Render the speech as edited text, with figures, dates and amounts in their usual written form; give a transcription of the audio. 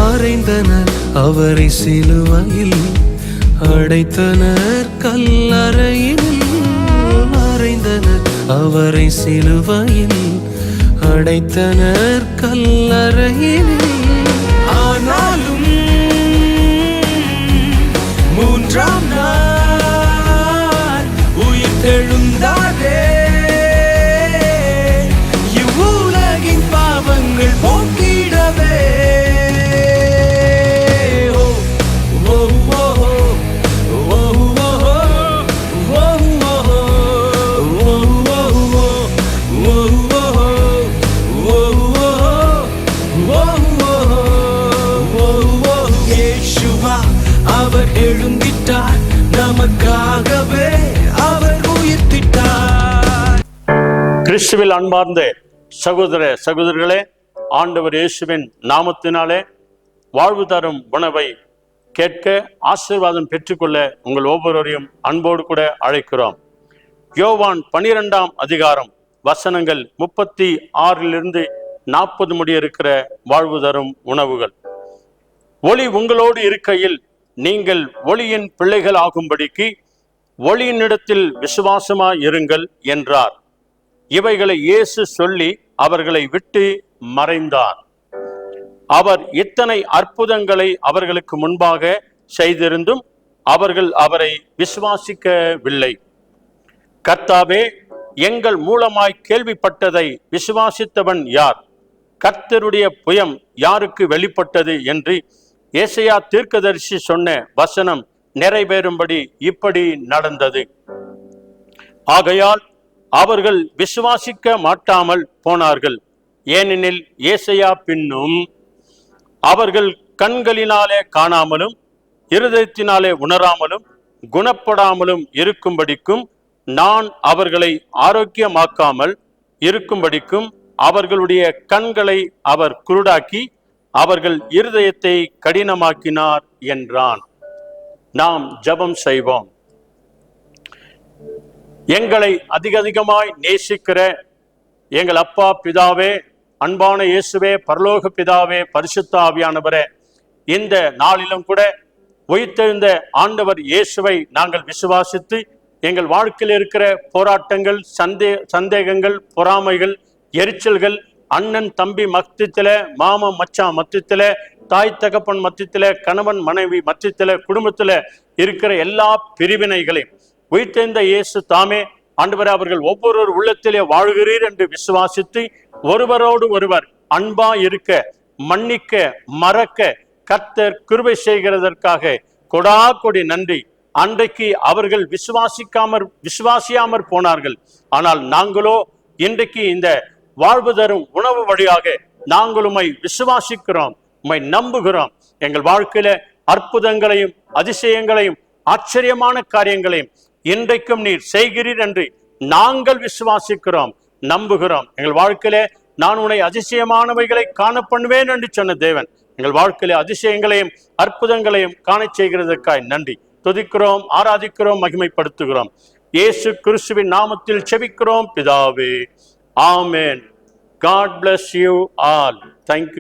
அறைந்தனர் அவரை சிலுவையில், அடைத்தனர் கல்லறையில். அறைந்தனர் அவரை சிலுவையில், அடைத்தனர் கல்லறையில். ஆனாலும் மூன்றாம் நாள் உயிர் தெழுந்தாரே, இவ்வுலகின் பாவங்கள் போக்கிடவே. அவர் எழுந்திட்டார், நமக்காகவே அவர் உயிர்த்திட்டார். கிறிஸ்துவில் அன்பார்ந்த சகோதர சகோதரிகளே, ஆண்டவர் இயேசுவின் நாமத்தினாலே வாழ்வு தரும் உணவை கேட்க ஆசீர்வாதம் பெற்றுக்கொள்ள உங்கள் ஒவ்வொருவரையும் அன்போடு கூட அழைக்கிறோம். யோவான் 12ஆம் அதிகாரம் வசனங்கள் 36 40 முடிய இருக்கிற வாழ்வு தரும் உணவுகள். ஒளி உங்களோடு இருக்கையில் நீங்கள் ஒளியின் பிள்ளைகள் ஆகும்படிக்கு ஒளியினிடத்தில் விசுவாசமாய் இருங்கள் என்றார். இவைகளை இயேசு சொல்லி அவர்களை விட்டு மறைந்தார். அவர் இத்தனை அற்புதங்களை அவர்களுக்கு முன்பாக செய்திருந்தும் அவர்கள் அவரை விசுவாசிக்கவில்லை. கர்த்தாவே, எங்கள் மூலமாய் கேள்விப்பட்டதை விசுவாசித்தவன் யார்? கர்த்தருடைய புயம் யாருக்கு வெளிப்பட்டது என்று ஏசாயா தீர்க்கதரிசி சொன்ன வசனம் நிறைவேறும்படி இப்படி நடந்தது. ஆகையால் அவர்கள் விசுவாசிக்க மாட்டாமல் போனார்கள். ஏனெனில் ஏசாயா பின்னும் அவர்கள் கண்களினாலே காணாமலும் இருதயத்தினாலே உணராமலும் குணப்படாமலும் இருக்கும்படிக்கும், நான் அவர்களை ஆரோக்கியமாக்காமல் இருக்கும்படிக்கும் அவர்களுடைய கண்களை அவர் குருடாக்கி அவர்கள் இருதயத்தை கடினமாக்கினார் என்றான். நாம் ஜெபம் செய்வோம். எங்களை அதிகமாய் நேசிக்கிற எங்கள் அப்பா பிதாவே, அன்பான இயேசுவே, பரலோக பிதாவே, பரிசுத்த ஆவியானவரே, இந்த நாளிலும் கூட உயிர்த்தெழுந்த ஆண்டவர் இயேசுவை நாங்கள் விசுவாசித்து எங்கள் வாழ்க்கையில் இருக்கிற போராட்டங்கள், சந்தேகங்கள், பொறாமைகள், எரிச்சல்கள், அண்ணன் தம்பி மத்தியில, மாமன் மச்சான் மத்தியில, தாய் தகப்பன் மத்தியில, கணவன் மனைவி மத்தியில, குடும்பத்துல இருக்கிற எல்லா பிரிவினைகளையும் உயிர்த்தெழுந்த இயேசு தாமே ஆண்டவரே அவர்கள் ஒவ்வொரு உள்ளத்திலே வாழ்கிறீர் என்று விசுவாசித்து ஒருவரோடு ஒருவர் அன்பா இருக்க, மன்னிக்க, மறக்க கர்த்தர் கிருபை செய்கிறதற்காக கொடா கொடி நன்றி. அன்றைக்கு அவர்கள் விசுவாசியாமற் போனார்கள். ஆனால் நாங்களோ இன்றைக்கு இந்த வாழ்வு தரும் உணவு வழியாக நாங்கள் உம்மை விசுவாசிக்கிறோம், உம்மை நம்புகிறோம். எங்கள் வாழ்க்கையில அற்புதங்களையும் அதிசயங்களையும் ஆச்சரியமான காரியங்களையும் இன்றைக்கும் நீர் செய்கிறீர் என்று நாங்கள் விசுவாசிக்கிறோம், நம்புகிறோம். எங்கள் வாழ்க்கையில நான் உன்னை அதிசயமானவைகளை காண பண்ணுவேன் என்று சொன்ன தேவன் எங்கள் வாழ்க்கையில அதிசயங்களையும் அற்புதங்களையும் காண செய்கிறதற்காய் நன்றி. துதிக்கிறோம், ஆராதிக்கிறோம், மகிமைப்படுத்துகிறோம். இயேசு கிறிஸ்துவின் நாமத்தில் செபிக்கிறோம் பிதாவே. Amen. God bless you all. Thank you.